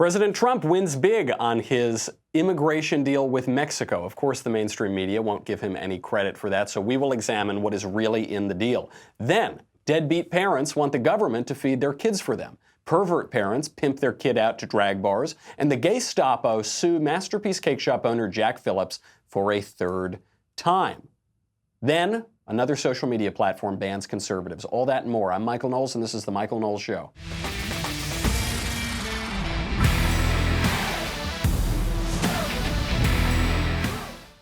President Trump wins big on his immigration deal with Mexico. Of course, the mainstream media won't give him any credit for that, so we will examine what is really in the deal. Then, deadbeat parents want the government to feed their kids for them. Pervert parents pimp their kid out to drag bars, and the gay-stapo sue Masterpiece Cake Shop owner Jack Phillips for a third time. Then, another social media platform bans conservatives. All that and more. I'm Michael Knowles, and this is The Michael Knowles Show.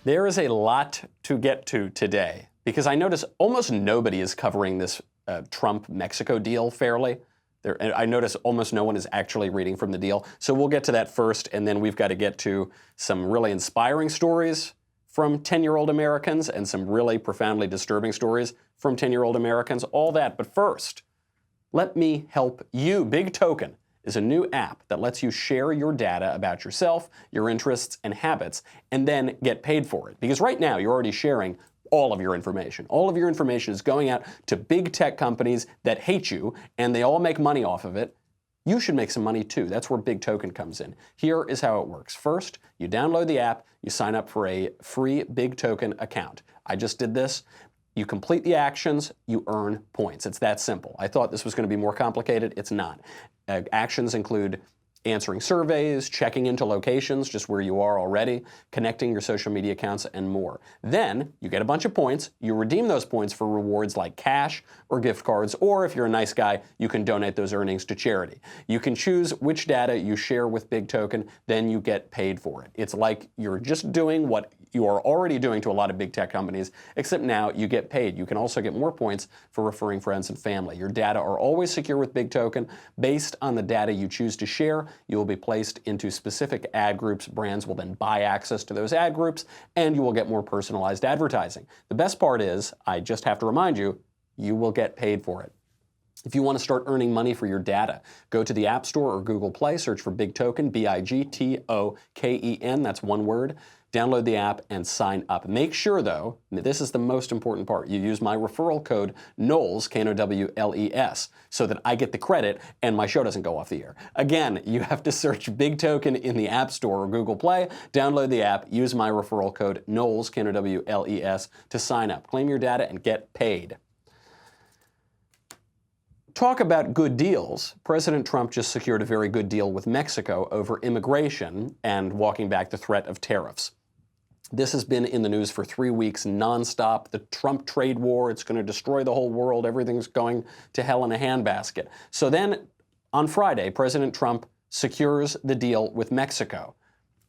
There is a lot to get to today, because I notice almost nobody is covering this Trump-Mexico deal fairly. I notice almost no one is actually reading from the deal. So we'll get to that first, and then we've got to get to some really inspiring stories from 10-year-old Americans and some really profoundly disturbing stories from 10-year-old Americans, all that. But first, let me help you. Big Token is a new app that lets you share your data about yourself, your interests, and habits, and then get paid for it. Because right now, you're already sharing all of your information. All of your information is going out to big tech companies that hate you, and they all make money off of it. You should make some money too. That's where Big Token comes in. Here is how it works. First, you download the app, you sign up for a free Big Token account. I just did this. You complete the actions, you earn points. It's that simple. I thought this was going to be more complicated. It's not. Actions include answering surveys, checking into locations, just where you are already, connecting your social media accounts, and more. Then you get a bunch of points. You redeem those points for rewards like cash or gift cards, or if you're a nice guy, you can donate those earnings to charity. You can choose which data you share with Big Token, then you get paid for it. It's like you're just doing what you are already doing to a lot of big tech companies, except now you get paid. You can also get more points for referring friends and family. Your data are always secure with Big Token. Based on the data you choose to share, you will be placed into specific ad groups. Brands will then buy access to those ad groups, and you will get more personalized advertising. The best part is, I just have to remind you, you will get paid for it. If you want to start earning money for your data, go to the App Store or Google Play, search for Big Token, BIGTOKEN, that's one word. Download the app and sign up. Make sure, though, this is the most important part, you use my referral code Knowles, Knowles, so that I get the credit and my show doesn't go off the air. Again, you have to search Big Token in the App Store or Google Play, download the app, use my referral code Knowles, Knowles, to sign up. Claim your data and get paid. Talk about good deals. President Trump just secured a very good deal with Mexico over immigration and walking back the threat of tariffs. This has been in the news for 3 weeks nonstop. The Trump trade war, it's going to destroy the whole world. Everything's going to hell in a handbasket. So then on Friday, President Trump secures the deal with Mexico.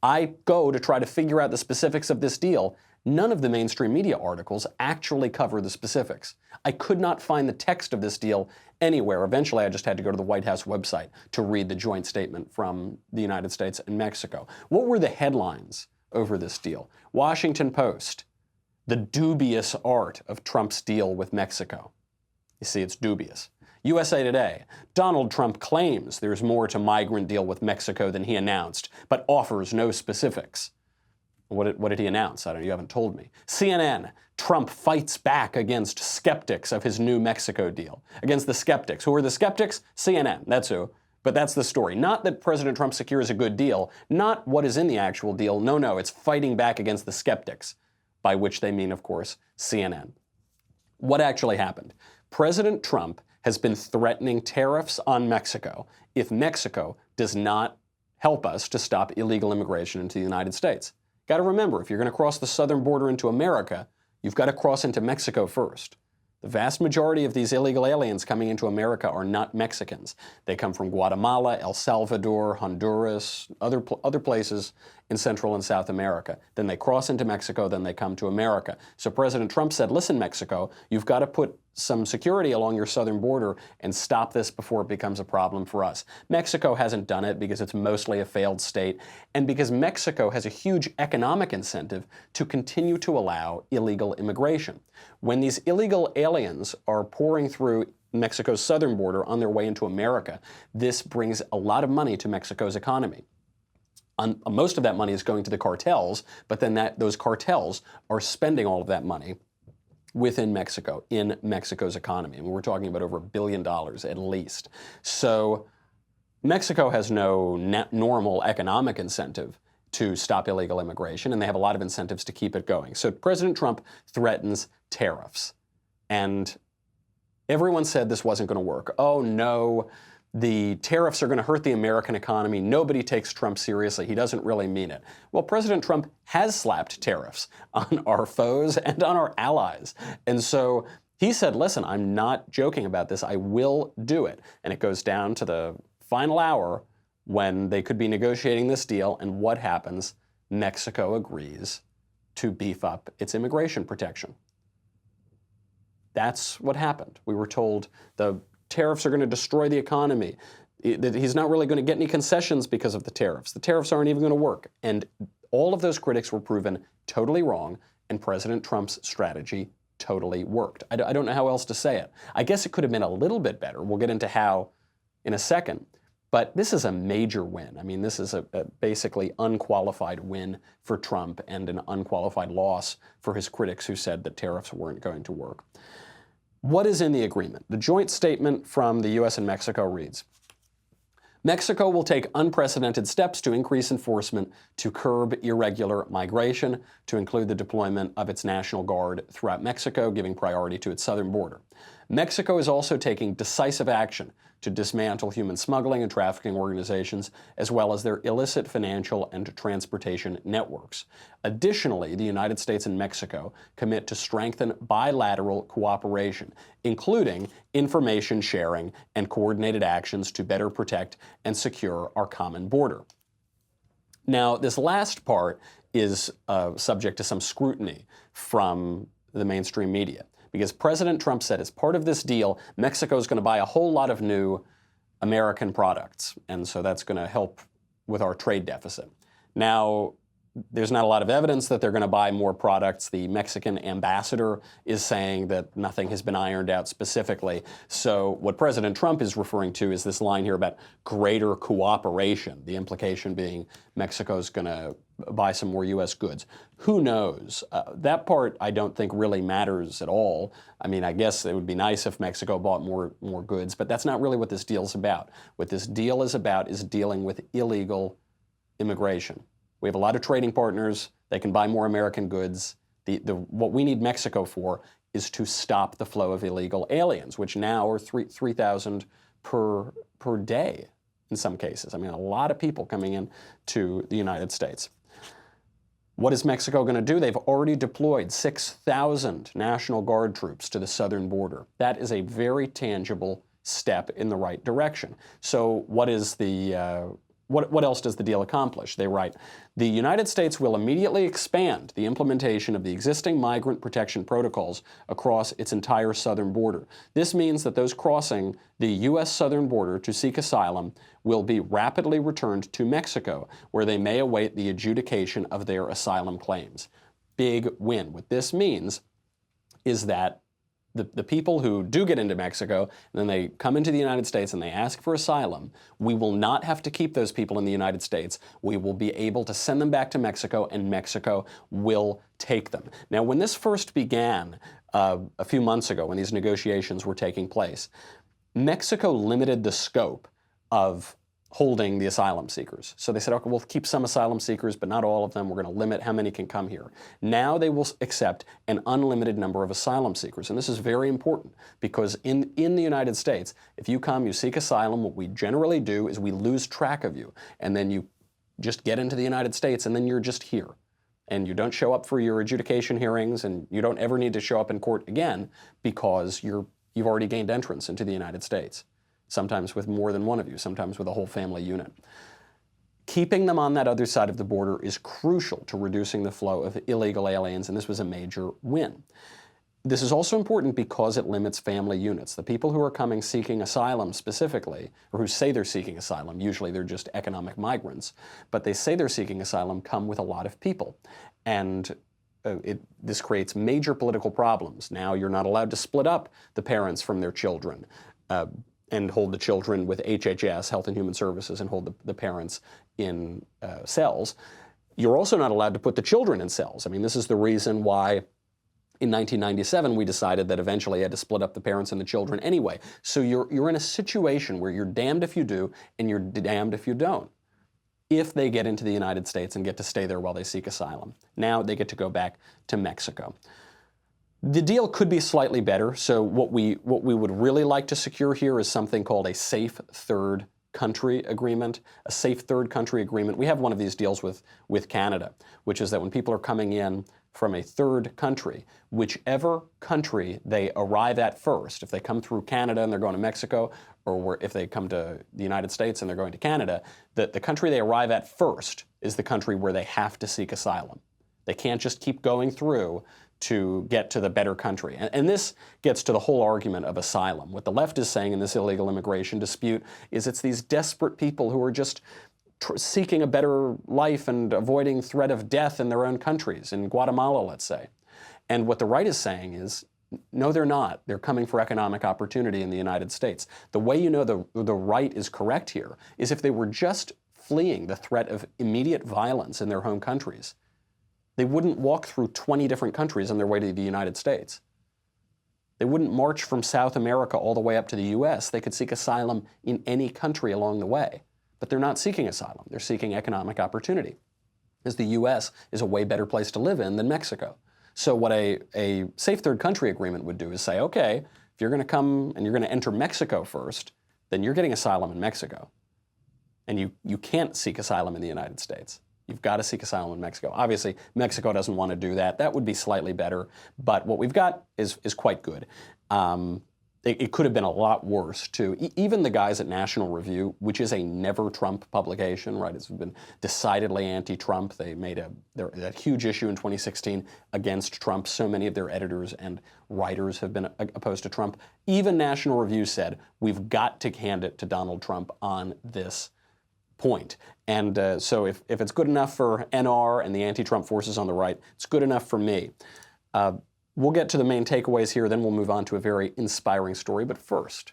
I go to try to figure out the specifics of this deal. None of the mainstream media articles actually cover the specifics. I could not find the text of this deal anywhere. Eventually, I just had to go to the White House website to read the joint statement from the United States and Mexico. What were the headlines over this deal? Washington Post, the dubious art of Trump's deal with Mexico. You see, it's dubious. USA Today, Donald Trump claims there's more to migrant deal with Mexico than he announced, but offers no specifics. What did he announce? You haven't told me. CNN, Trump fights back against skeptics of his new Mexico deal. Against the skeptics. Who are the skeptics? CNN, that's who. But that's the story. Not that President Trump secures a good deal, not what is in the actual deal. No, it's fighting back against the skeptics, by which they mean, of course, CNN. What actually happened? President Trump has been threatening tariffs on Mexico if Mexico does not help us to stop illegal immigration into the United States. Got to remember, if you're going to cross the southern border into America, you've got to cross into Mexico first. The vast majority of these illegal aliens coming into America are not Mexicans. They come from Guatemala, El Salvador, Honduras, other places in Central and South America. Then they cross into Mexico, then they come to America. So President Trump said, listen, Mexico, you've got to put some security along your southern border and stop this before it becomes a problem for us. Mexico hasn't done it because it's mostly a failed state and because Mexico has a huge economic incentive to continue to allow illegal immigration. When these illegal aliens are pouring through Mexico's southern border on their way into America, this brings a lot of money to Mexico's economy. Most of that money is going to the cartels, but then those cartels are spending all of that money within Mexico, in Mexico's economy. I mean, we're talking about over $1 billion at least. So Mexico has no normal economic incentive to stop illegal immigration, and they have a lot of incentives to keep it going. So President Trump threatens tariffs. And everyone said this wasn't going to work. Oh, no, the tariffs are going to hurt the American economy. Nobody takes Trump seriously. He doesn't really mean it. Well, President Trump has slapped tariffs on our foes and on our allies. And so he said, listen, I'm not joking about this. I will do it. And it goes down to the final hour when they could be negotiating this deal. And what happens? Mexico agrees to beef up its immigration protection. That's what happened. We were told the tariffs are going to destroy the economy. He's not really going to get any concessions because of the tariffs. The tariffs aren't even going to work. And all of those critics were proven totally wrong, and President Trump's strategy totally worked. I don't know how else to say it. I guess it could have been a little bit better. We'll get into how in a second. But this is a major win. I mean, this is a basically unqualified win for Trump and an unqualified loss for his critics who said that tariffs weren't going to work. What is in the agreement? The joint statement from the U.S. and Mexico reads, Mexico will take unprecedented steps to increase enforcement to curb irregular migration, to include the deployment of its National Guard throughout Mexico, giving priority to its southern border. Mexico is also taking decisive action to dismantle human smuggling and trafficking organizations, as well as their illicit financial and transportation networks. Additionally, the United States and Mexico commit to strengthen bilateral cooperation, including information sharing and coordinated actions to better protect and secure our common border. Now, this last part is subject to some scrutiny from the mainstream media, because President Trump said as part of this deal, Mexico is going to buy a whole lot of new American products, and so that's going to help with our trade deficit. Now, there's not a lot of evidence that they're going to buy more products. The Mexican ambassador is saying that nothing has been ironed out specifically. So what President Trump is referring to is this line here about greater cooperation, the implication being Mexico's going to buy some more U.S. goods. Who knows? That part I don't think really matters at all. I mean, I guess it would be nice if Mexico bought more goods, but that's not really what this deal's about. What this deal is about is dealing with illegal immigration. We have a lot of trading partners. They can buy more American goods. What we need Mexico for is to stop the flow of illegal aliens, which now are 3,000 per day in some cases. I mean, a lot of people coming in to the United States. What is Mexico going to do? They've already deployed 6,000 National Guard troops to the southern border. That is a very tangible step in the right direction. So what is the What else does the deal accomplish? They write, the United States will immediately expand the implementation of the existing migrant protection protocols across its entire southern border. This means that those crossing the U.S. southern border to seek asylum will be rapidly returned to Mexico, where they may await the adjudication of their asylum claims. Big win. What this means is that the people who do get into Mexico, and then they come into the United States and they ask for asylum, we will not have to keep those people in the United States. We will be able to send them back to Mexico, and Mexico will take them. Now, when this first began a few months ago, when these negotiations were taking place, Mexico limited the scope of holding the asylum seekers. So they said, okay, we'll keep some asylum seekers, but not all of them. We're going to limit how many can come here. Now they will accept an unlimited number of asylum seekers. And this is very important because in the United States, if you come, you seek asylum, what we generally do is we lose track of you. And then you just get into the United States and then you're just here. And you don't show up for your adjudication hearings, and you don't ever need to show up in court again because you've already gained entrance into the United States. Sometimes with more than one of you, sometimes with a whole family unit. Keeping them on that other side of the border is crucial to reducing the flow of illegal aliens, and this was a major win. This is also important because it limits family units. The people who are coming seeking asylum specifically, or who say they're seeking asylum, usually they're just economic migrants, but they say they're seeking asylum, come with a lot of people. And this creates major political problems. Now you're not allowed to split up the parents from their children. And hold the children with HHS, Health and Human Services, and hold the parents in cells. You're also not allowed to put the children in cells. I mean, this is the reason why In 1997, we decided that eventually you had to split up the parents and the children anyway. So you're in a situation where you're damned if you do and you're damned if you don't. If they get into the United States and get to stay there while they seek asylum. Now they get to go back to Mexico. The deal could be slightly better. So what we would really like to secure here is something called a safe third country agreement. A safe third country agreement. We have one of these deals with Canada, which is that when people are coming in from a third country, whichever country they arrive at first, if they come through Canada and they're going to Mexico, or if they come to the United States and they're going to Canada, the country they arrive at first is the country where they have to seek asylum. They can't just keep going through to get to the better country. And this gets to the whole argument of asylum. What the left is saying in this illegal immigration dispute is it's these desperate people who are just seeking a better life and avoiding threat of death in their own countries, in Guatemala, let's say. And what the right is saying is, no, they're not. They're coming for economic opportunity in the United States. The way you know the right is correct here is if they were just fleeing the threat of immediate violence in their home countries, they wouldn't walk through 20 different countries on their way to the United States. They wouldn't march from South America all the way up to the U.S. They could seek asylum in any country along the way. But they're not seeking asylum. They're seeking economic opportunity, because the U.S. is a way better place to live in than Mexico. So what a safe third country agreement would do is say, okay, if you're going to come and you're going to enter Mexico first, then you're getting asylum in Mexico. And you can't seek asylum in the United States. You've got to seek asylum in Mexico. Obviously, Mexico doesn't want to do that. That would be slightly better. But what we've got is quite good. It could have been a lot worse, too. Even the guys at National Review, which is a never-Trump publication, right? It's been decidedly anti-Trump. They made that huge issue in 2016 against Trump. So many of their editors and writers have been opposed to Trump. Even National Review said, we've got to hand it to Donald Trump on this point. And so if it's good enough for NR and the anti-Trump forces on the right, it's good enough for me. We'll get to the main takeaways here, then we'll move on to a very inspiring story. But first,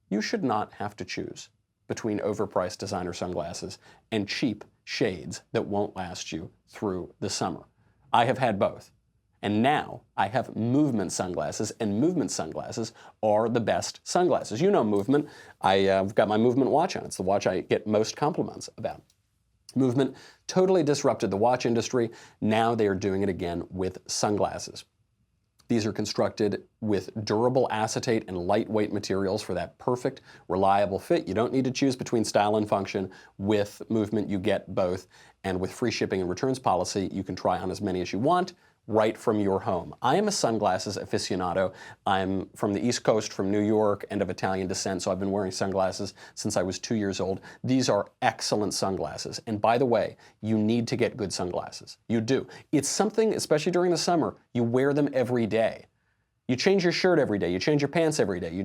you should not have to choose between overpriced designer sunglasses and cheap shades that won't last you through the summer. I have had both. And now I have Movement sunglasses, and Movement sunglasses are the best sunglasses. You know Movement. I've got my Movement watch on. It's the watch I get most compliments about. Movement totally disrupted the watch industry. Now they are doing it again with sunglasses. These are constructed with durable acetate and lightweight materials for that perfect, reliable fit. You don't need to choose between style and function. With Movement, you get both. And with free shipping and returns policy, you can try on as many as you want right from your home. I am a sunglasses aficionado. I'm from the East Coast, from New York, and of Italian descent, so I've been wearing sunglasses since I was 2 years old. These are excellent sunglasses. And by the way, you need to get good sunglasses. You do. It's something, especially during the summer, you wear them every day. You change your shirt every day, you change your pants every day,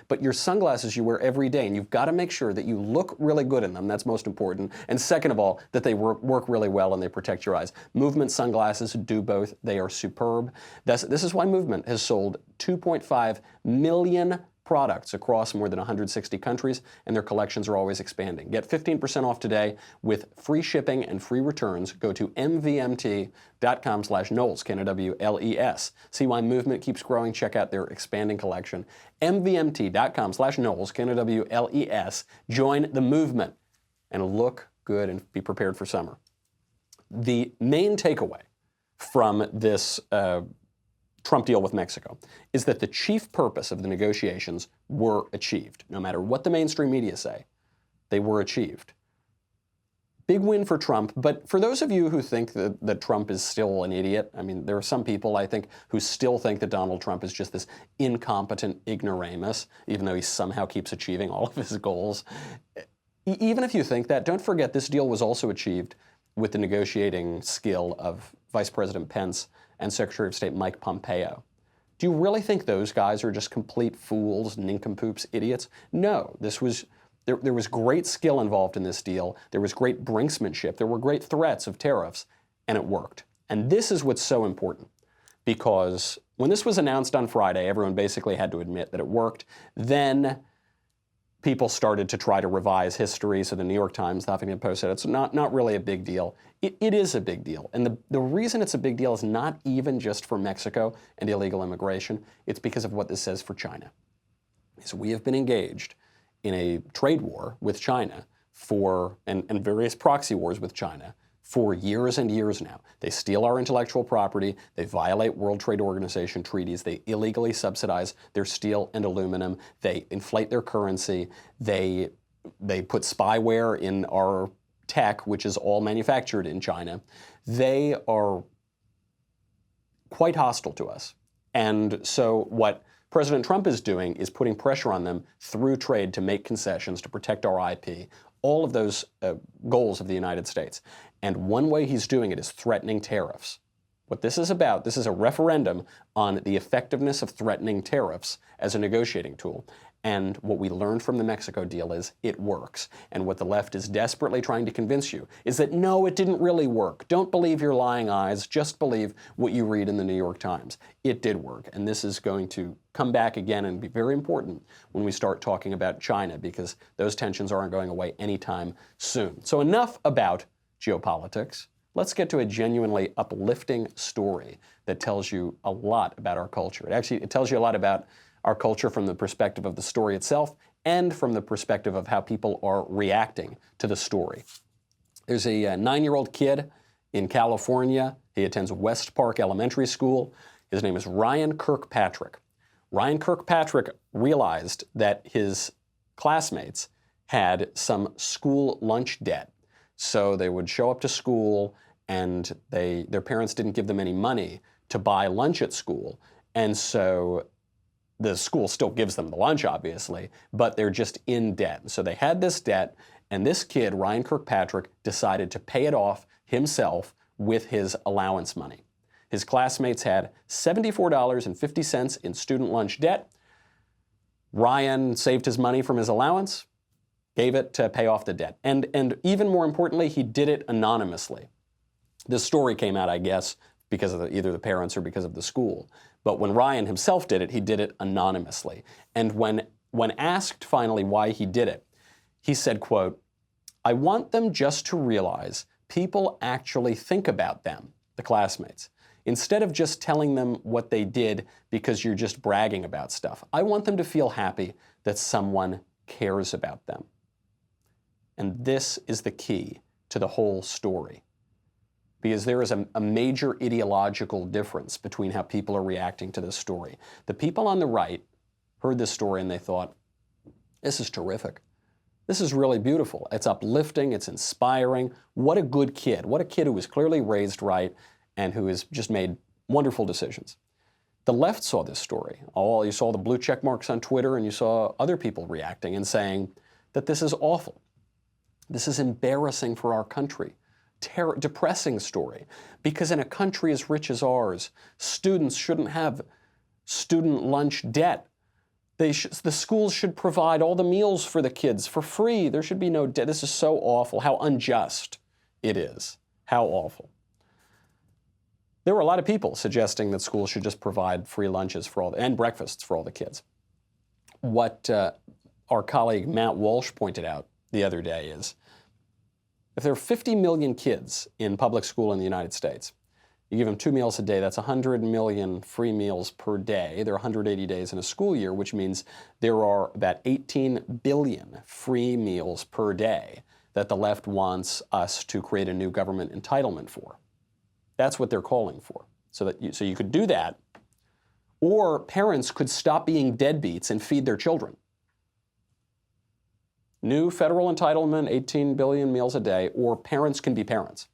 but your sunglasses you wear every day, and you've got to make sure that you look really good in them. That's most important. And second of all, that they work really well and they protect your eyes. Movement sunglasses do both. They are superb. This is why Movement has sold 2.5 million products across more than 160 countries, and their collections are always expanding. Get 15% off today with free shipping and free returns. Go to mvmt.com/Knowles, Knowles. See why Movement keeps growing. Check out their expanding collection. mvmt.com/Knowles, Knowles. Join the movement and look good and be prepared for summer. The main takeaway from this Trump deal with Mexico is that the chief purpose of the negotiations were achieved. No matter what the mainstream media say, they were achieved. Big win for Trump, but for those of you who think that Trump is still an idiot, I mean, there are some people, I think, who still think that Donald Trump is just this incompetent ignoramus, even though he somehow keeps achieving all of his goals. Even if you think that, don't forget this deal was also achieved with the negotiating skill of Vice President Pence and Secretary of State Mike Pompeo. Do you really think those guys are just complete fools, nincompoops, idiots? No, there was great skill involved in this deal. There was great brinksmanship. There were great threats of tariffs, and it worked. And this is what's so important, because when this was announced on Friday, everyone basically had to admit that it worked. Then people started to try to revise history. So the New York Times, the Huffington Post said it's not really a big deal. It is a big deal. And the reason it's a big deal is not even just for Mexico and illegal immigration. It's because of what this says for China. So we have been engaged in a trade war with China and various proxy wars with China for years and years now. They steal our intellectual property, they violate World Trade Organization treaties, they illegally subsidize their steel and aluminum, they inflate their currency, they put spyware in our tech, which is all manufactured in China. They are quite hostile to us. And so what President Trump is doing is putting pressure on them through trade to make concessions, to protect our IP, all of those goals of the United States. And one way he's doing it is threatening tariffs. What this is about, this is a referendum on the effectiveness of threatening tariffs as a negotiating tool. And what we learned from the Mexico deal is it works. And what the left is desperately trying to convince you is that no, it didn't really work. Don't believe your lying eyes, just believe what you read in the New York Times. It did work. And this is going to come back again and be very important when we start talking about China, because those tensions aren't going away anytime soon. So enough about geopolitics. Let's get to a genuinely uplifting story that tells you a lot about our culture. It tells you a lot about our culture from the perspective of the story itself and from the perspective of how people are reacting to the story. There's a 9-year-old kid in California. He attends West Park Elementary School. His name is Ryan Kirkpatrick. Ryan Kirkpatrick realized that his classmates had some school lunch debt. So they would show up to school and their parents didn't give them any money to buy lunch at school. And so the school still gives them the lunch, obviously, but they're just in debt. So they had this debt, and this kid, Ryan Kirkpatrick, decided to pay it off himself with his allowance money. His classmates had $74.50 in student lunch debt. Ryan saved his money from his allowance, gave it to pay off the debt. And even more importantly, he did it anonymously. This story came out, I guess, because of either the parents or because of the school. But when Ryan himself did it, he did it anonymously. And when asked finally why he did it, he said, quote, "I want them just to realize people actually think about them," the classmates, "instead of just telling them what they did because you're just bragging about stuff. I want them to feel happy that someone cares about them." And this is the key to the whole story, because there is a major ideological difference between how people are reacting to this story. The people on the right heard this story and they thought, this is terrific. This is really beautiful. It's uplifting, it's inspiring. What a good kid. What a kid who was clearly raised right and who has just made wonderful decisions. The left saw this story. You saw the blue check marks on Twitter, and you saw other people reacting and saying that this is awful. This is embarrassing for our country. Depressing story, because in a country as rich as ours, students shouldn't have student lunch debt. The schools should provide all the meals for the kids for free. There should be no debt. This is so awful. How unjust it is. How awful. There were a lot of people suggesting that schools should just provide free lunches and breakfasts for all the kids. What our colleague Matt Walsh pointed out the other day is, if there are 50 million kids in public school in the United States, you give them 2 meals a day, that's 100 million free meals per day. There are 180 days in a school year, which means there are about 18 billion free meals per day that the left wants us to create a new government entitlement for. That's what they're calling for. So you could do that, or parents could stop being deadbeats and feed their children. New federal entitlement, 18 billion meals a day, or parents can be parents.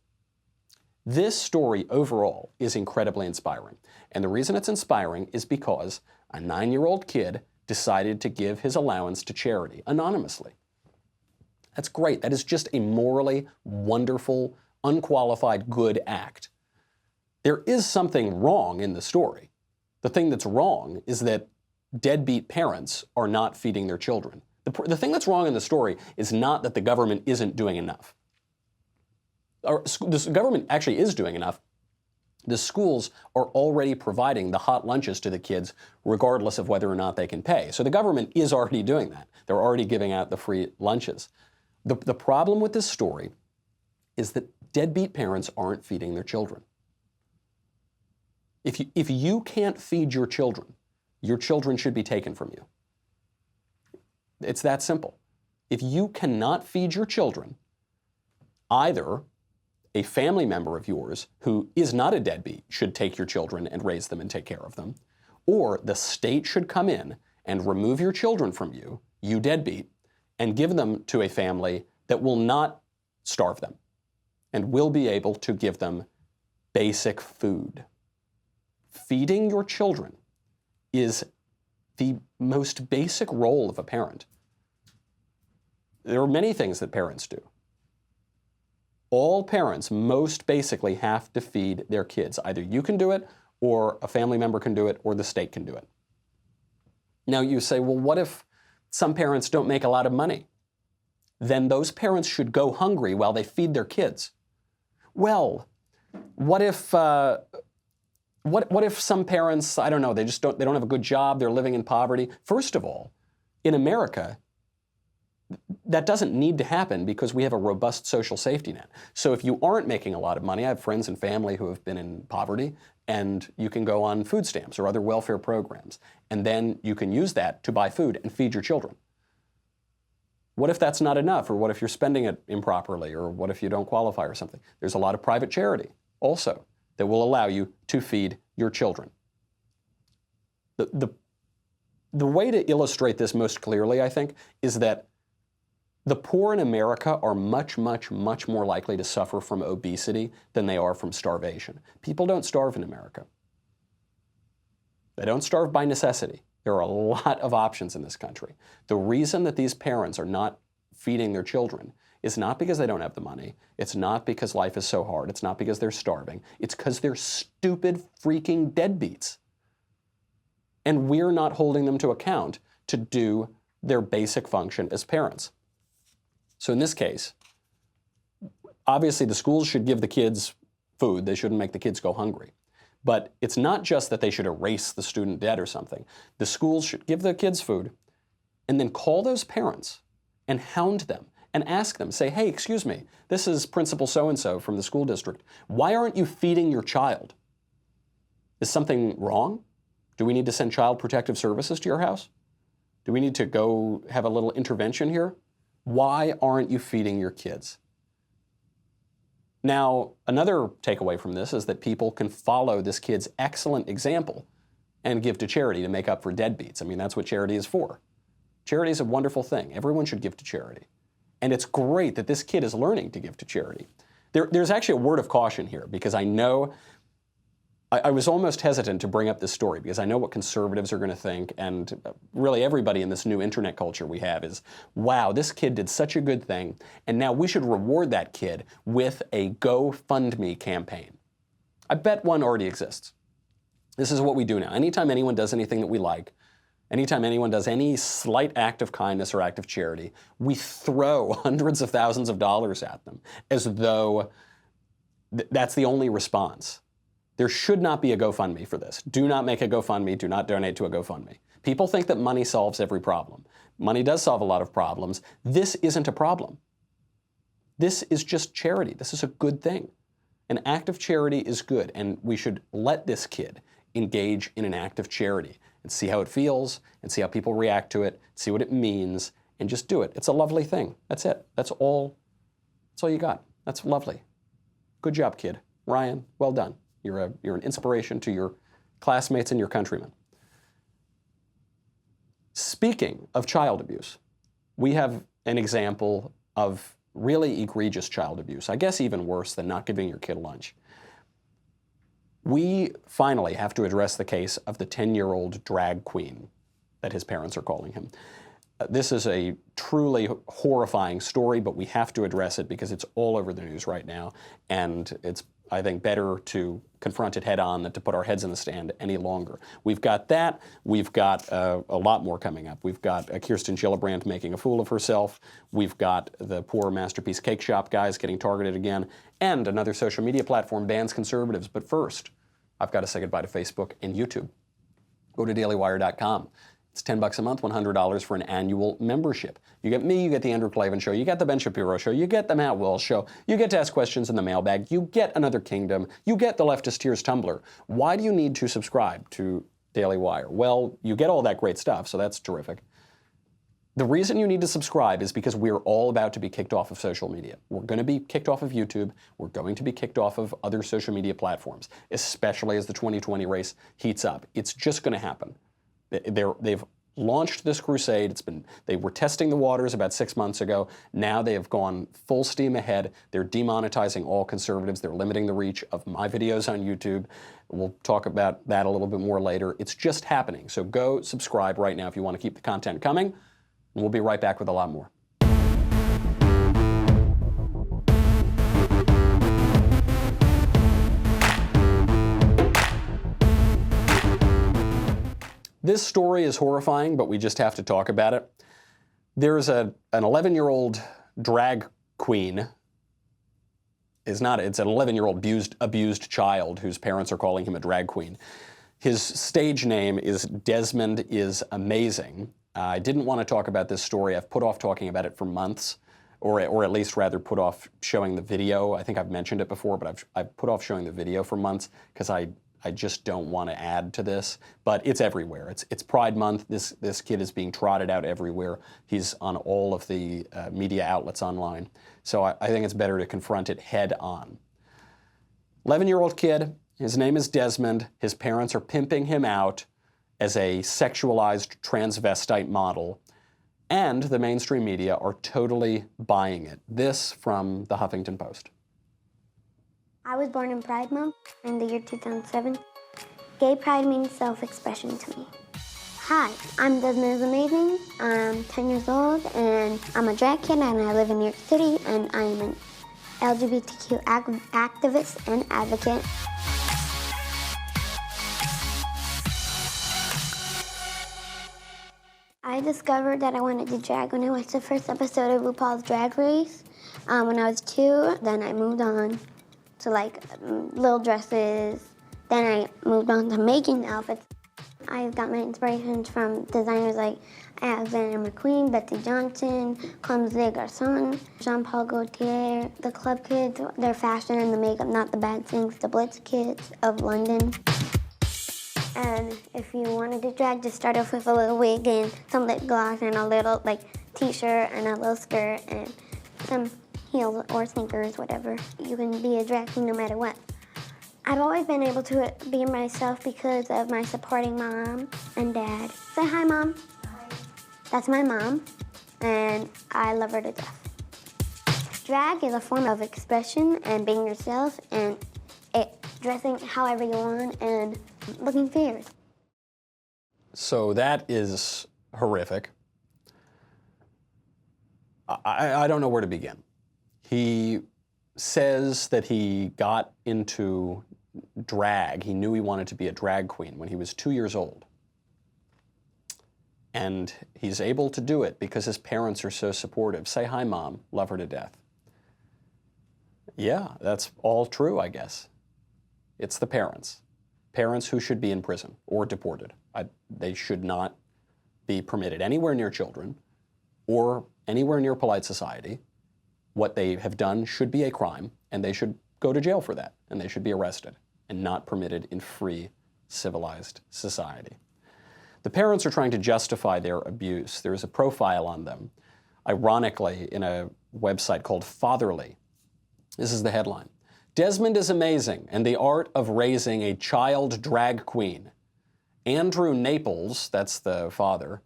This story overall is incredibly inspiring. And the reason it's inspiring is because a 9-year-old kid decided to give his allowance to charity anonymously. That's great. That is just a morally wonderful, unqualified good act. There is something wrong in the story. The thing that's wrong is that deadbeat parents are not feeding their children. The thing that's wrong in the story is not that the government isn't doing enough. The government actually is doing enough. The schools are already providing the hot lunches to the kids regardless of whether or not they can pay. So the government is already doing that. They're already giving out the free lunches. The problem with this story is that deadbeat parents aren't feeding their children. If you can't feed your children should be taken from you. It's that simple. If you cannot feed your children, either a family member of yours who is not a deadbeat should take your children and raise them and take care of them, or the state should come in and remove your children from you, you deadbeat, and give them to a family that will not starve them and will be able to give them basic food. Feeding your children is the most basic role of a parent. There are many things that parents do. All parents most basically have to feed their kids. Either you can do it, or a family member can do it, or the state can do it. Now you say, well, what if some parents don't make a lot of money? Then those parents should go hungry while they feed their kids. Well, what if some parents, I don't know, they don't have a good job, they're living in poverty? First of all, in America, that doesn't need to happen because we have a robust social safety net. So if you aren't making a lot of money, I have friends and family who have been in poverty, and you can go on food stamps or other welfare programs, and then you can use that to buy food and feed your children. What if that's not enough, or what if you're spending it improperly, or what if you don't qualify or something? There's a lot of private charity also that will allow you to feed your children. The way to illustrate this most clearly, I think, is that the poor in America are much, much, much more likely to suffer from obesity than they are from starvation. People don't starve in America. They don't starve by necessity. There are a lot of options in this country. The reason that these parents are not feeding their children is not because they don't have the money. It's not because life is so hard. It's not because they're starving. It's because they're stupid freaking deadbeats. And we're not holding them to account to do their basic function as parents. So in this case, obviously the schools should give the kids food. They shouldn't make the kids go hungry. But it's not just that they should erase the student debt or something. The schools should give the kids food and then call those parents and hound them and ask them, say, hey, excuse me, this is Principal so-and-so from the school district. Why aren't you feeding your child? Is something wrong? Do we need to send Child Protective Services to your house? Do we need to go have a little intervention here? Why aren't you feeding your kids? Now, another takeaway from this is that people can follow this kid's excellent example and give to charity to make up for deadbeats. I mean, that's what charity is for. Charity is a wonderful thing. Everyone should give to charity. And it's great that this kid is learning to give to charity. There's actually a word of caution here, because I know I was almost hesitant to bring up this story because I know what conservatives are going to think, and really everybody in this new internet culture we have is, wow, this kid did such a good thing, and now we should reward that kid with a GoFundMe campaign. I bet one already exists. This is what we do now. Anytime anyone does anything that we like, anytime anyone does any slight act of kindness or act of charity, we throw hundreds of thousands of dollars at them as though that's the only response. There should not be a GoFundMe for this. Do not make a GoFundMe. Do not donate to a GoFundMe. People think that money solves every problem. Money does solve a lot of problems. This isn't a problem. This is just charity. This is a good thing. An act of charity is good, and we should let this kid engage in an act of charity and see how it feels, and see how people react to it, see what it means, and just do it. It's a lovely thing. That's it. That's all you got. That's lovely. Good job, kid. Ryan, well done. You're an inspiration to your classmates and your countrymen. Speaking of child abuse, we have an example of really egregious child abuse, I guess even worse than not giving your kid lunch. We finally have to address the case of the 10-year-old drag queen that his parents are calling him. This is a truly horrifying story, but we have to address it because it's all over the news right now, and it's I think, better to confront it head on than to put our heads in the sand any longer. We've got that. We've got a lot more coming up. We've got Kirsten Gillibrand making a fool of herself. We've got the poor Masterpiece Cake Shop guys getting targeted again. And another social media platform bans conservatives. But first, I've got to say goodbye to Facebook and YouTube. Go to dailywire.com. It's $10 a month, $100 for an annual membership. You get me, you get the Andrew Klavan Show, you get the Ben Shapiro Show, you get the Matt Wells Show, you get to ask questions in the mailbag, you get Another Kingdom, you get the Leftist Tears Tumblr. Why do you need to subscribe to Daily Wire? Well, you get all that great stuff, so that's terrific. The reason you need to subscribe is because we're all about to be kicked off of social media. We're going to be kicked off of YouTube. We're going to be kicked off of other social media platforms, especially as the 2020 race heats up. It's just going to happen. They've launched this crusade. They were testing the waters about 6 months ago. Now they have gone full steam ahead. They're demonetizing all conservatives. They're limiting the reach of my videos on YouTube. We'll talk about that a little bit more later. It's just happening. So go subscribe right now if you want to keep the content coming. And we'll be right back with a lot more. This story is horrifying, but we just have to talk about it. There's an 11-year-old drag queen. It's an 11-year-old abused child whose parents are calling him a drag queen. His stage name is Desmond Is Amazing. I didn't want to talk about this story. I've put off talking about it for months, or at least rather put off showing the video. I think I've mentioned it before, but I've put off showing the video for months because I just don't want to add to this, but it's everywhere. It's Pride Month. This kid is being trotted out everywhere. He's on all of the media outlets online. So I think it's better to confront it head on. 11-year-old kid, his name is Desmond. His parents are pimping him out as a sexualized transvestite model, and the mainstream media are totally buying it. This from the Huffington Post. I was born in Pride Month in the year 2007. Gay pride means self-expression to me. Hi, I'm Desmond Is Amazing. I'm 10 years old, and I'm a drag kid, and I live in New York City, and I am an LGBTQ activist and advocate. I discovered that I wanted to drag when I watched the first episode of RuPaul's Drag Race when I was 2. Then I moved on to little dresses. Then I moved on to making outfits. I got my inspirations from designers like Alexander McQueen, Betsy Johnson, Comme des Garçons, Jean-Paul Gaultier, the Club Kids, their fashion and the makeup, not the bad things, the Blitz Kids of London. And if you wanted to drag, just start off with a little wig and some lip gloss and a little t-shirt and a little skirt and some heels or sneakers, whatever. You can be a drag queen no matter what. I've always been able to be myself because of my supporting mom and dad. Say hi, Mom. Hi. That's my mom, and I love her to death. Drag is a form of expression and being yourself and dressing however you want and looking fierce. So that is horrific. I don't know where to begin. He says that he got into drag. He knew he wanted to be a drag queen when he was 2 years old. And he's able to do it because his parents are so supportive. Say hi, Mom. Love her to death. Yeah, that's all true, I guess. It's the parents. Parents who should be in prison or deported. They should not be permitted anywhere near children or anywhere near polite society. What they have done should be a crime, and they should go to jail for that, and they should be arrested and not permitted in free, civilized society. The parents are trying to justify their abuse. There is a profile on them, ironically, in a website called Fatherly. This is the headline. Desmond is amazing, and the art of raising a child drag queen. Andrew Naples, that's the father,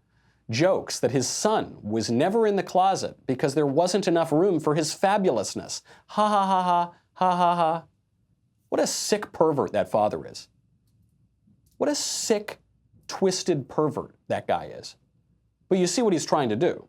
jokes that his son was never in the closet because there wasn't enough room for his fabulousness. Ha ha ha ha, ha ha ha. What a sick pervert that father is. What a sick, twisted pervert that guy is. But you see what he's trying to do.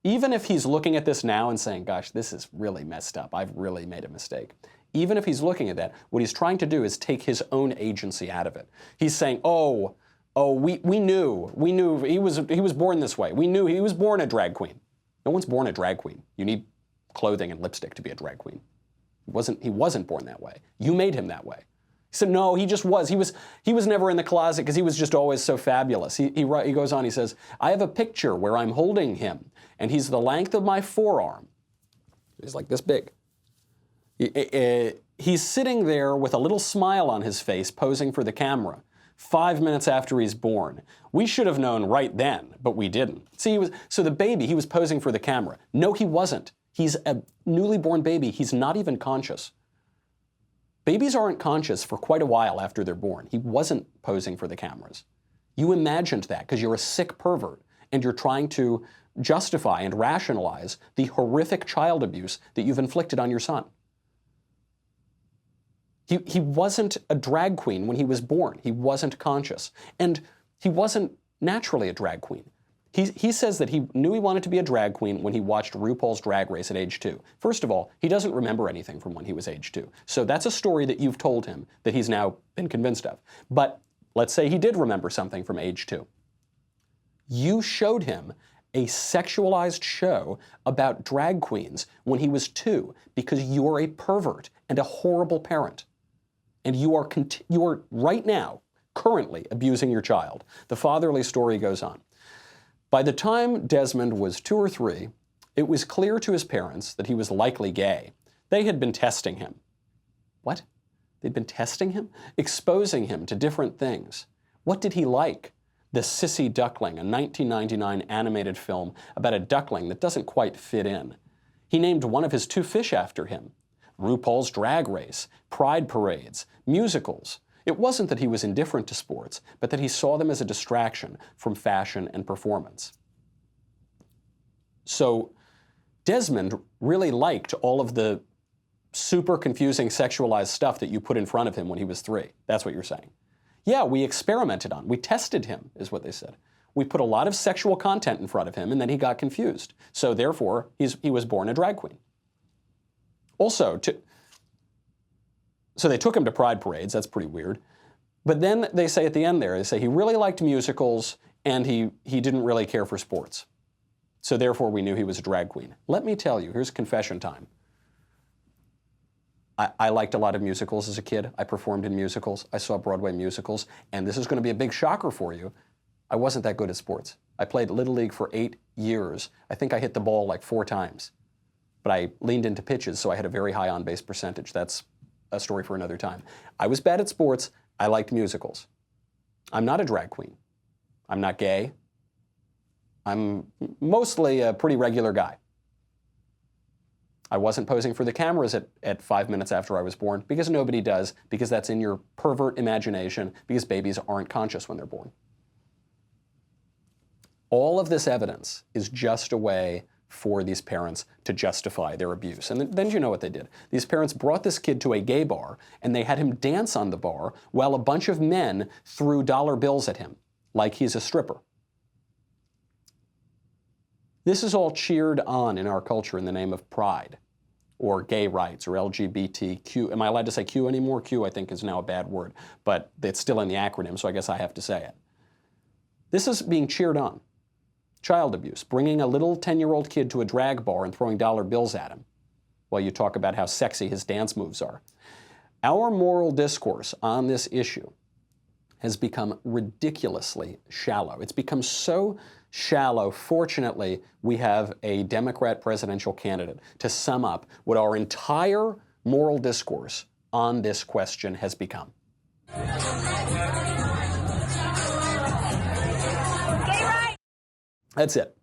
Even if he's looking at this now and saying, gosh, this is really messed up, I've really made a mistake. even if he's looking at that, what he's trying to do is take his own agency out of it. He's saying, we knew he was born this way. We knew he was born a drag queen. No one's born a drag queen. You need clothing and lipstick to be a drag queen. He wasn't born that way. You made him that way. He said, no, he just was. He was never in the closet because he was just always so fabulous. He goes on, he says, I have a picture where I'm holding him, and he's the length of my forearm. He's like this big. He's sitting there with a little smile on his face, posing for the camera, 5 minutes after he's born. We should have known right then, but we didn't. See, so the baby, he was posing for the camera. No, he wasn't. He's a newly born baby. He's not even conscious. Babies aren't conscious for quite a while after they're born. He wasn't posing for the cameras. You imagined that because you're a sick pervert and you're trying to justify and rationalize the horrific child abuse that you've inflicted on your son. He wasn't a drag queen when he was born. He wasn't conscious. And he wasn't naturally a drag queen. He says that he knew he wanted to be a drag queen when he watched RuPaul's Drag Race at age 2. First of all, he doesn't remember anything from when he was age 2. So that's a story that you've told him that he's now been convinced of. But let's say he did remember something from age 2. You showed him a sexualized show about drag queens when he was 2 because you're a pervert and a horrible parent. And you are right now, currently abusing your child. The fatherly story goes on. By the time Desmond was 2 or 3, it was clear to his parents that he was likely gay. They had been testing him. What? They'd been testing him? Exposing him to different things. What did he like? The Sissy Duckling, a 1999 animated film about a duckling that doesn't quite fit in. He named one of his 2 fish after him. RuPaul's Drag Race, pride parades, musicals. It wasn't that he was indifferent to sports, but that he saw them as a distraction from fashion and performance. So Desmond really liked all of the super confusing sexualized stuff that you put in front of him when he was 3. That's what you're saying. Yeah, we experimented on, we tested him, is what they said. We put a lot of sexual content in front of him, and then he got confused. So therefore, he was born a drag queen. Also, so they took him to pride parades. That's pretty weird. But then they say at the end there, they say he really liked musicals and he didn't really care for sports. So therefore, we knew he was a drag queen. Let me tell you, here's confession time. I liked a lot of musicals as a kid. I performed in musicals. I saw Broadway musicals. And this is going to be a big shocker for you. I wasn't that good at sports. I played Little League for 8 years. I think I hit the ball like 4 times. But I leaned into pitches, so I had a very high on-base percentage. That's a story for another time. I was bad at sports. I liked musicals. I'm not a drag queen. I'm not gay. I'm mostly a pretty regular guy. I wasn't posing for the cameras at 5 minutes after I was born, because nobody does, because that's in your pervert imagination, because babies aren't conscious when they're born. All of this evidence is just a way for these parents to justify their abuse. And then you know what they did. These parents brought this kid to a gay bar, and they had him dance on the bar while a bunch of men threw dollar bills at him, like he's a stripper. This is all cheered on in our culture in the name of pride, or gay rights, or LGBTQ. Am I allowed to say Q anymore? Q, I think, is now a bad word, but it's still in the acronym, so I guess I have to say it. This is being cheered on. Child abuse, bringing a little 10-year-old kid to a drag bar and throwing dollar bills at him while you talk about how sexy his dance moves are. Our moral discourse on this issue has become ridiculously shallow. It's become so shallow. Fortunately, we have a Democrat presidential candidate to sum up what our entire moral discourse on this question has become. That's it.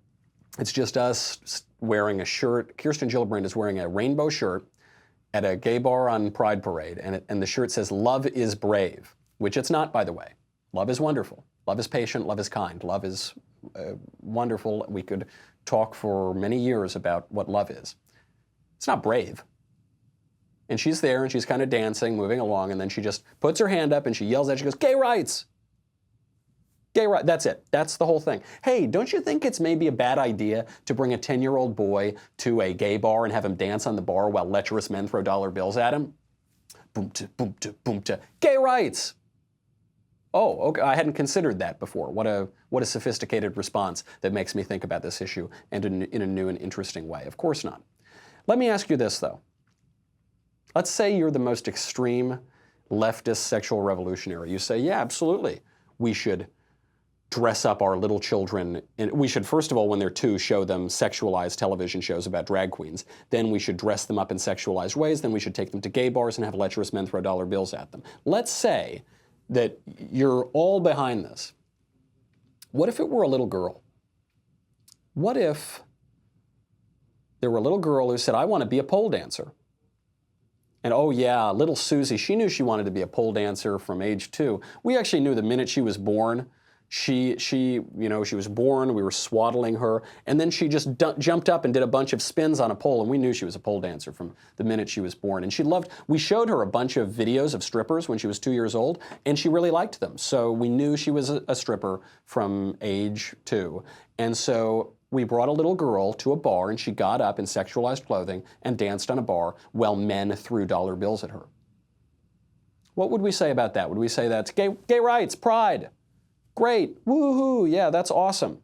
It's just us wearing a shirt. Kirsten Gillibrand is wearing a rainbow shirt at a gay bar on Pride Parade, and the shirt says, "Love is brave," which it's not, by the way. Love is wonderful. Love is patient. Love is kind. Love is wonderful. We could talk for many years about what love is. It's not brave. And she's there, and she's kind of dancing, moving along, and then she just puts her hand up, and she yells at, she goes, "Gay rights!" Gay rights, that's it. That's the whole thing. Hey, don't you think it's maybe a bad idea to bring a 10-year-old boy to a gay bar and have him dance on the bar while lecherous men throw dollar bills at him? boom, ta, boom, ta, boom, ta. Gay rights. Oh, okay. I hadn't considered that before. What a sophisticated response that makes me think about this issue and in a new and interesting way. Of course not. Let me ask you this, though. Let's say you're the most extreme leftist sexual revolutionary. You say, yeah, absolutely, we should dress up our little children. And we should, first of all, when they're 2, show them sexualized television shows about drag queens. Then we should dress them up in sexualized ways. Then we should take them to gay bars and have lecherous men throw dollar bills at them. Let's say that you're all behind this. What if it were a little girl? What if there were a little girl who said, I want to be a pole dancer? And oh yeah, little Susie, she knew she wanted to be a pole dancer from age 2. We actually knew the minute she was born. She was born, we were swaddling her, and then she just jumped up and did a bunch of spins on a pole, and we knew she was a pole dancer from the minute she was born. And we showed her a bunch of videos of strippers when she was 2 years old, and she really liked them. So we knew she was a stripper from age 2. And so we brought a little girl to a bar, and she got up in sexualized clothing and danced on a bar while men threw dollar bills at her. What would we say about that? Would we say that's gay rights, pride? Great, woohoo, yeah, that's awesome.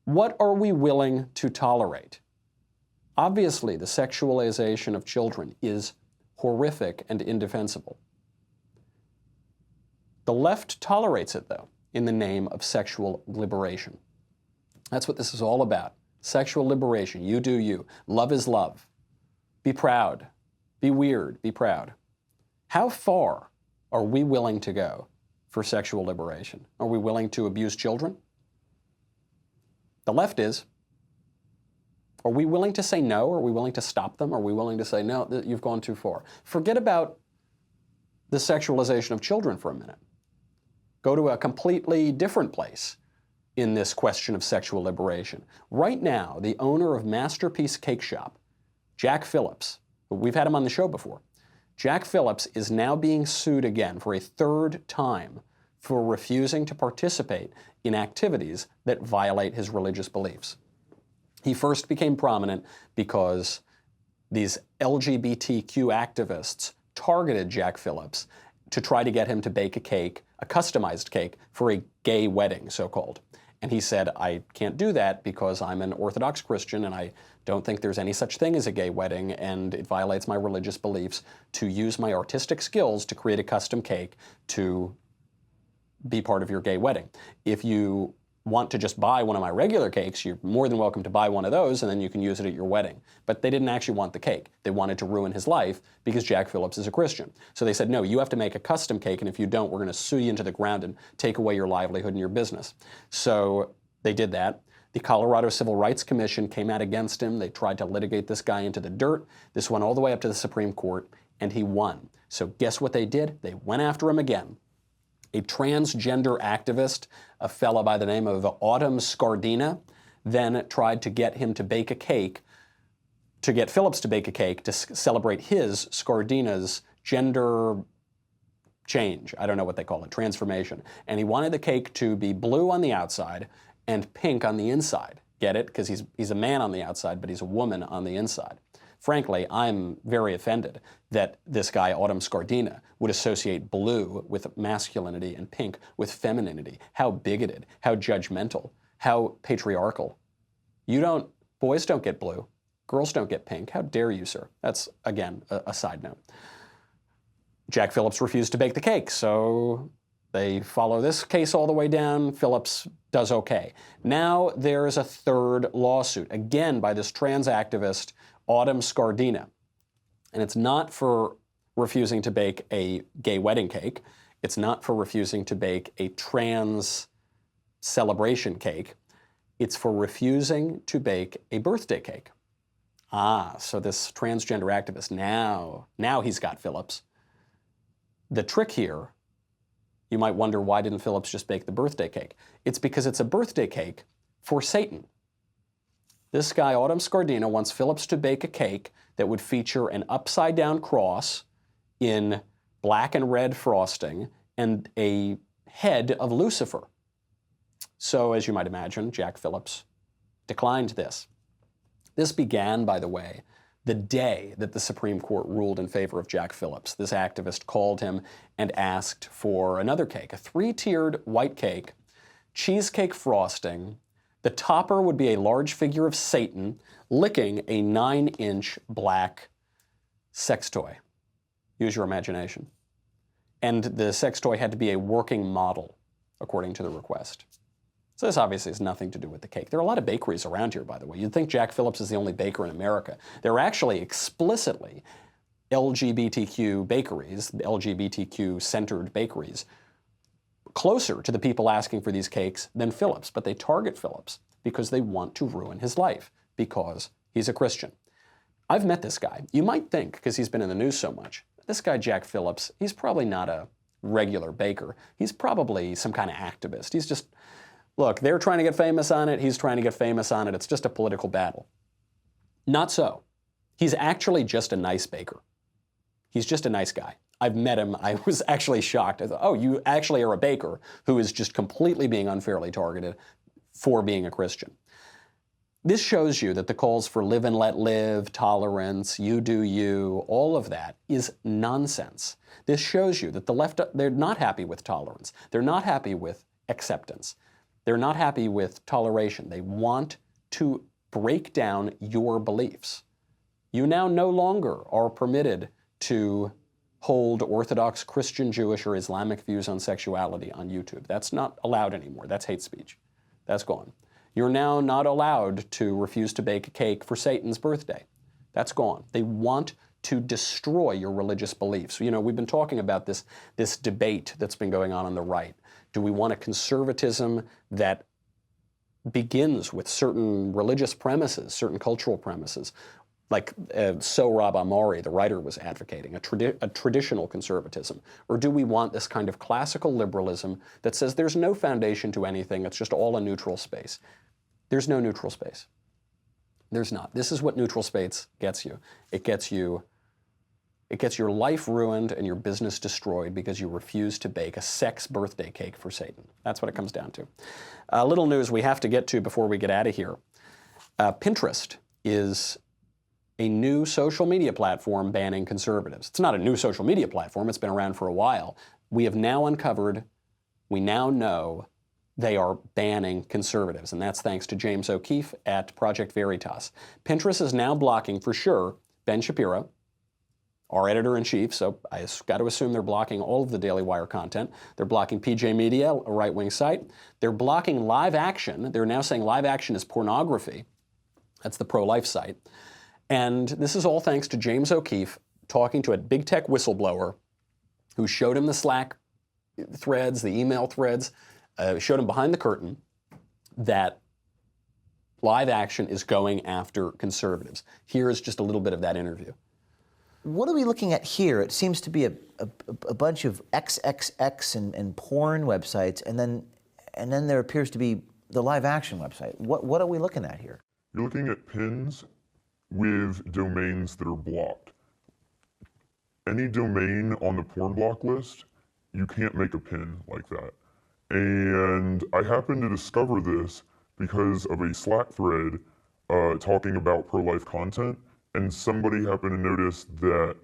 What are we willing to tolerate? Obviously, the sexualization of children is horrific and indefensible. The left tolerates it, though, in the name of sexual liberation. That's what this is all about. Sexual liberation. You do you. Love is love. Be proud. Be weird. Be proud. How far are we willing to go for sexual liberation? Are we willing to abuse children? The left is. Are we willing to say no? Are we willing to stop them? Are we willing to say, no, you've gone too far? Forget about the sexualization of children for a minute. Go to a completely different place in this question of sexual liberation. Right now, the owner of Masterpiece Cake Shop, Jack Phillips, we've had him on the show before, Jack Phillips is now being sued again for a 3rd time for refusing to participate in activities that violate his religious beliefs. He first became prominent because these LGBTQ activists targeted Jack Phillips to try to get him to bake a cake, a customized cake, for a gay wedding, so-called. And he said, I can't do that because I'm an Orthodox Christian and I don't think there's any such thing as a gay wedding, and it violates my religious beliefs to use my artistic skills to create a custom cake to be part of your gay wedding. If you want to just buy one of my regular cakes, you're more than welcome to buy one of those, and then you can use it at your wedding. But they didn't actually want the cake. They wanted to ruin his life because Jack Phillips is a Christian. So they said, no, you have to make a custom cake, and if you don't, we're going to sue you into the ground and take away your livelihood and your business. So they did that. The Colorado Civil Rights Commission came out against him. They tried to litigate this guy into the dirt. This went all the way up to the Supreme Court, and he won. So guess what they did? They went after him again. A transgender activist, a fellow by the name of Autumn Scardina, then tried to get him to bake a cake, to get Phillips to bake a cake to celebrate his, Scardina's, gender change. I don't know what they call it, transformation. And he wanted the cake to be blue on the outside and pink on the inside. Get it? Because he's a man on the outside, but he's a woman on the inside. Frankly, I'm very offended that this guy, Autumn Scardina, would associate blue with masculinity and pink with femininity. How bigoted, how judgmental, how patriarchal. Boys don't get blue, girls don't get pink. How dare you, sir? That's, again, a side note. Jack Phillips refused to bake the cake, so they follow this case all the way down. Phillips does okay. Now there's a 3rd lawsuit, again by this trans activist, Autumn Scardina. And it's not for refusing to bake a gay wedding cake. It's not for refusing to bake a trans celebration cake. It's for refusing to bake a birthday cake. So this transgender activist, now he's got Phillips. The trick here, you might wonder, why didn't Phillips just bake the birthday cake? It's because it's a birthday cake for Satan. This guy, Autumn Scardina, wants Phillips to bake a cake that would feature an upside-down cross in black and red frosting and a head of Lucifer. So, as you might imagine, Jack Phillips declined this. This began, by the way, the day that the Supreme Court ruled in favor of Jack Phillips. This activist called him and asked for another cake, a 3-tiered white cake, cheesecake frosting. The topper would be a large figure of Satan licking a 9-inch black sex toy. Use your imagination. And the sex toy had to be a working model, according to the request. So this obviously has nothing to do with the cake. There are a lot of bakeries around here, by the way. You'd think Jack Phillips is the only baker in America. There are actually explicitly LGBTQ bakeries, LGBTQ-centered bakeries, closer to the people asking for these cakes than Phillips, but they target Phillips because they want to ruin his life, because he's a Christian. I've met this guy. You might think, because he's been in the news so much, this guy Jack Phillips, he's probably not a regular baker. He's probably some kind of activist. He's just, look, they're trying to get famous on it, he's trying to get famous on it, it's just a political battle. Not so. He's actually just a nice baker. He's just a nice guy. I've met him. I was actually shocked. I thought, oh, you actually are a baker who is just completely being unfairly targeted for being a Christian. This shows you that the calls for live and let live, tolerance, you do you, all of that is nonsense. This shows you that the left, they're not happy with tolerance. They're not happy with acceptance. They're not happy with toleration. They want to break down your beliefs. You now no longer are permitted to hold Orthodox Christian, Jewish, or Islamic views on sexuality on YouTube. That's not allowed anymore. That's hate speech. That's gone. You're now not allowed to refuse to bake a cake for Satan's birthday. That's gone. They want to destroy your religious beliefs. You know, we've been talking about this debate that's been going on the right. Do we want a conservatism that begins with certain religious premises, certain cultural premises, like Sohrab Ahmari, the writer, was advocating, a traditional conservatism? Or do we want this kind of classical liberalism that says there's no foundation to anything, it's just all a neutral space? There's no neutral space. There's not. This is what neutral space gets you. It gets your life ruined and your business destroyed because you refuse to bake a sex birthday cake for Satan. That's what it comes down to. A little news we have to get to before we get out of here. Pinterest is a new social media platform banning conservatives. It's not a new social media platform. It's been around for a while. We have now uncovered, we now know they are banning conservatives, and that's thanks to James O'Keefe at Project Veritas. Pinterest is now blocking, for sure, Ben Shapiro, our editor-in-chief, so I got to assume they're blocking all of the Daily Wire content. They're blocking PJ Media, a right-wing site. They're blocking Live Action. They're now saying Live Action is pornography. That's the pro-life site. And this is all thanks to James O'Keefe talking to a big tech whistleblower who showed him the Slack threads, the email threads, showed him behind the curtain that Live Action is going after conservatives. Here is just a little bit of that interview. What are we looking at here? It seems to be a bunch of XXX and porn websites, and then there appears to be the Live Action website. What are we looking at here? You're looking at pins with domains that are blocked. Any domain on the porn block list, you can't make a pin like that. And I happened to discover this because of a Slack thread talking about pro-life content, and somebody happened to notice that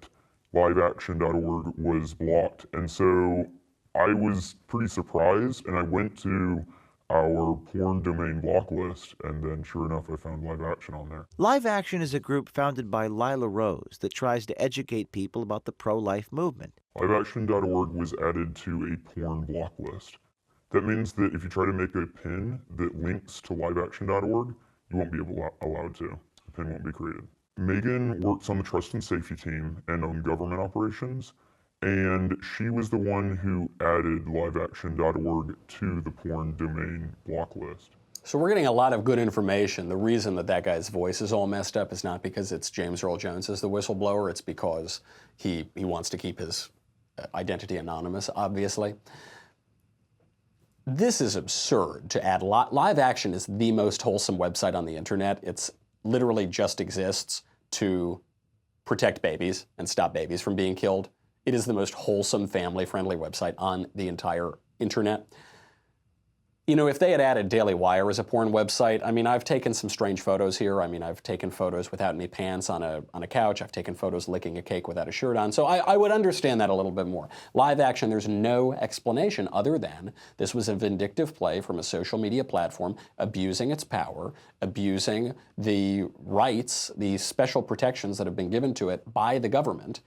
liveaction.org was blocked. And so I was pretty surprised, and I went to our porn domain block list, and then sure enough, I found Live Action on there. Live Action is a group founded by Lila Rose that tries to educate people about the pro-life movement. Liveaction.org was added to a porn block list. That means that if you try to make a pin that links to liveaction.org, you won't be allowed to. The pin won't be created. Megan works on the trust and safety team and on government operations, and she was the one who added liveaction.org to the porn domain block list. So we're getting a lot of good information. The reason that guy's voice is all messed up is not because it's James Earl Jones as the whistleblower, it's because he wants to keep his identity anonymous, obviously. This is absurd to add. Live Action is the most wholesome website on the internet. It's literally just exists to protect babies and stop babies from being killed. It is the most wholesome, family-friendly website on the entire internet. You know, if they had added Daily Wire as a porn website, I mean, I've taken some strange photos here. I mean, I've taken photos without any pants on a couch. I've taken photos licking a cake without a shirt on. So I would understand that a little bit more. Live action, there's no explanation other than this was a vindictive play from a social media platform abusing its power, abusing the rights, the special protections that have been given to it by the government.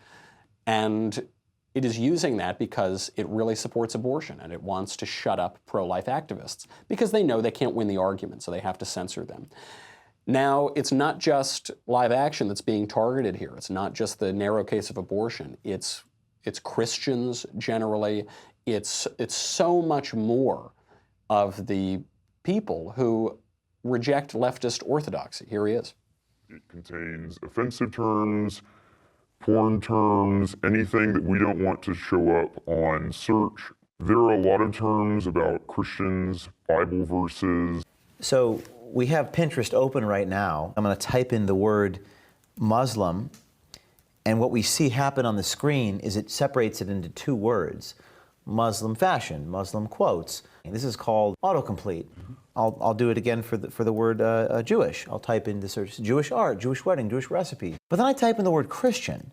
And it is using that because it really supports abortion and it wants to shut up pro-life activists because they know they can't win the argument, so they have to censor them. Now, it's not just live action that's being targeted here. It's not just the narrow case of abortion. It's Christians generally. It's so much more of the people who reject leftist orthodoxy. Here he is. It contains offensive terms, porn terms, anything that we don't want to show up on search. There are a lot of terms about Christians, Bible verses. So we have Pinterest open right now. I'm going to type in the word Muslim, and what we see happen on the screen is it separates it into two words: Muslim fashion, Muslim quotes. And this is called autocomplete. I'll do it again for the word Jewish. I'll type in the search Jewish art, Jewish wedding, Jewish recipe. But then I type in the word Christian,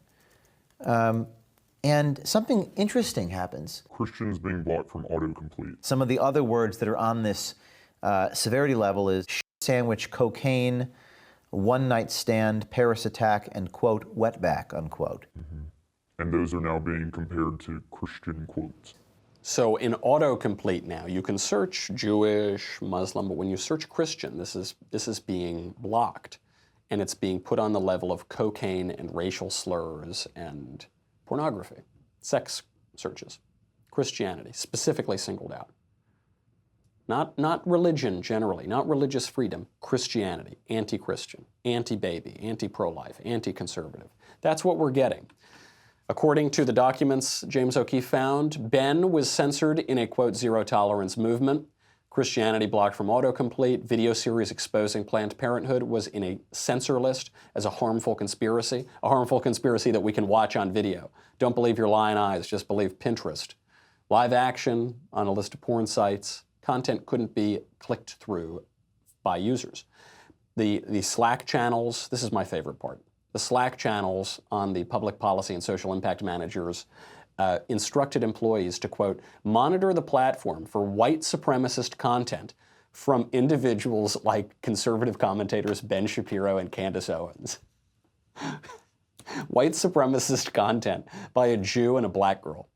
and something interesting happens. Christians being blocked from autocomplete. Some of the other words that are on this severity level is sandwich, cocaine, one night stand, Paris attack, and quote, wetback, unquote. And those are now being compared to Christian quotes. So in autocomplete now, you can search Jewish, Muslim, but when you search Christian, this is being blocked, and it's being put on the level of cocaine and racial slurs and pornography, sex searches, Christianity specifically singled out. Not religion generally, not religious freedom, Christianity, anti-Christian, anti-baby, anti-pro-life, anti-conservative. That's what we're getting. According to the documents James O'Keefe found, Ben was censored in a, quote, zero tolerance movement. Christianity blocked from autocomplete. Video series exposing Planned Parenthood was in a censor list as a harmful conspiracy that we can watch on video. Don't believe your lying eyes, just believe Pinterest. Live action on a list of porn sites. Content couldn't be clicked through by users. The Slack channels, this is my favorite part. The Slack channels on the public policy and social impact managers instructed employees to, quote, monitor the platform for white supremacist content from individuals like conservative commentators Ben Shapiro and Candace Owens. White supremacist content by a Jew and a black girl.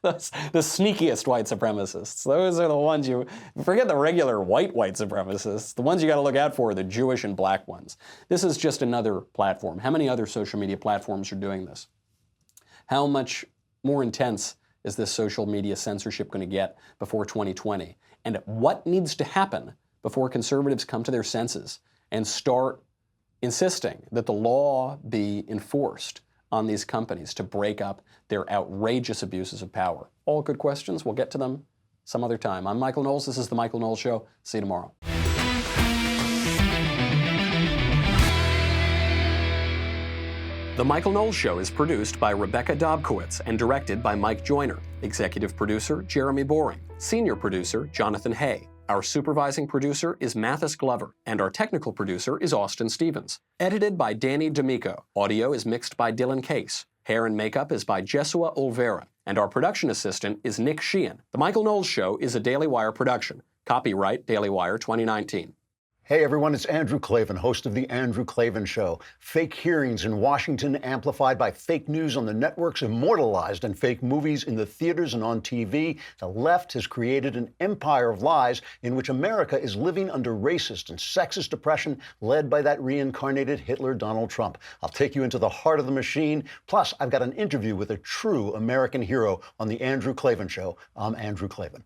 The sneakiest white supremacists. Those are the ones you forget the regular white supremacists. The ones you got to look out for are the Jewish and black ones. This is just another platform. How many other social media platforms are doing this? How much more intense is this social media censorship going to get before 2020? And what needs to happen before conservatives come to their senses and start insisting that the law be enforced on these companies to break up their outrageous abuses of power? All good questions. We'll get to them some other time. I'm Michael Knowles. This is The Michael Knowles Show. See you tomorrow. The Michael Knowles Show is produced by Rebecca Dobkowitz and directed by Mike Joyner. Executive producer, Jeremy Boring. Senior producer, Jonathan Hay. Our supervising producer is Mathis Glover, and our technical producer is Austin Stevens. Edited by Danny D'Amico. Audio is mixed by Dylan Case. Hair and makeup is by Jesua Olvera, and our production assistant is Nick Sheehan. The Michael Knowles Show is a Daily Wire production. Copyright Daily Wire 2019. Hey everyone, it's Andrew Klavan, host of The Andrew Klavan Show. Fake hearings in Washington amplified by fake news on the networks, immortalized in fake movies in the theaters and on TV. The left has created an empire of lies in which America is living under racist and sexist oppression led by that reincarnated Hitler, Donald Trump. I'll take you into the heart of the machine. Plus, I've got an interview with a true American hero on The Andrew Klavan Show. I'm Andrew Klavan.